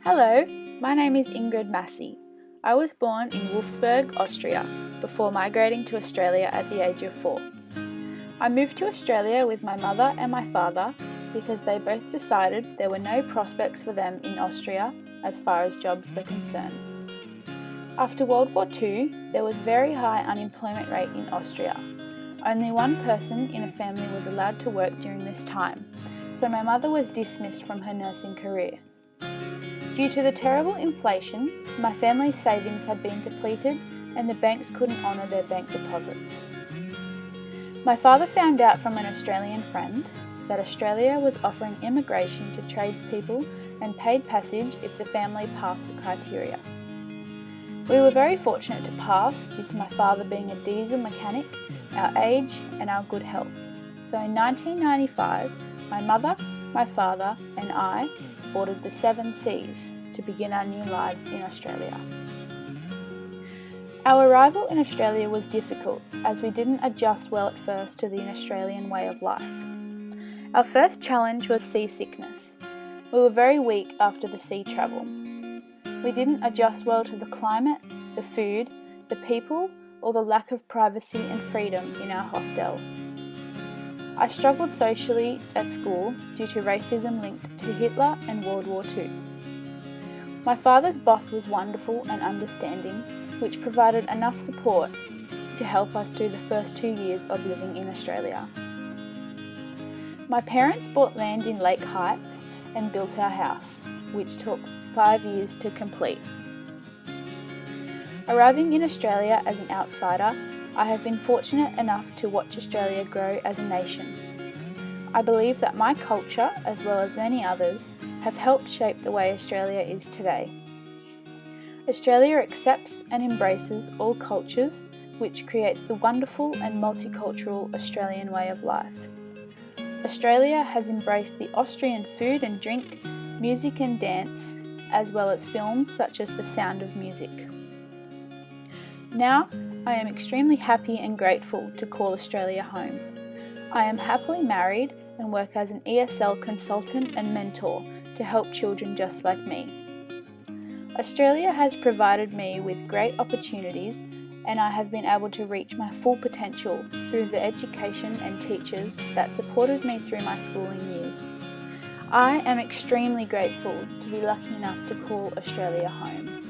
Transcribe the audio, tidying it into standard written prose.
Hello, my name is Ingrid Massey. I was born in Wolfsburg, Austria, before migrating to Australia at the age of 4. I moved to Australia with my mother and my father because they both decided there were no prospects for them in Austria as far as jobs were concerned. After World War II, there was very high unemployment rate in Austria. Only one person in a family was allowed to work during this time, so my mother was dismissed from her nursing career. Due to the terrible inflation, my family's savings had been depleted and the banks couldn't honour their bank deposits. My father found out from an Australian friend that Australia was offering immigration to tradespeople and paid passage if the family passed the criteria. We were very fortunate to pass due to my father being a diesel mechanic, our age and our good health. So in 1995, my mother, my father and I boarded the 7 Seas to begin our new lives in Australia. Our arrival in Australia was difficult as we didn't adjust well at first to the Australian way of life. Our first challenge was seasickness. We were very weak after the sea travel. We didn't adjust well to the climate, the food, the people, or the lack of privacy and freedom in our hostel. I struggled socially at school due to racism linked to Hitler and World War II. My father's boss was wonderful and understanding, which provided enough support to help us through the first 2 years of living in Australia. My parents bought land in Lake Heights and built our house, which took 5 years to complete. Arriving in Australia as an outsider, I have been fortunate enough to watch Australia grow as a nation. I believe that my culture, as well as many others, have helped shape the way Australia is today. Australia accepts and embraces all cultures, which creates the wonderful and multicultural Australian way of life. Australia has embraced the Austrian food and drink, music and dance, as well as films such as The Sound of Music. Now, I am extremely happy and grateful to call Australia home. I am happily married and work as an ESL consultant and mentor to help children just like me. Australia has provided me with great opportunities and I have been able to reach my full potential through the education and teachers that supported me through my schooling years. I am extremely grateful to be lucky enough to call Australia home.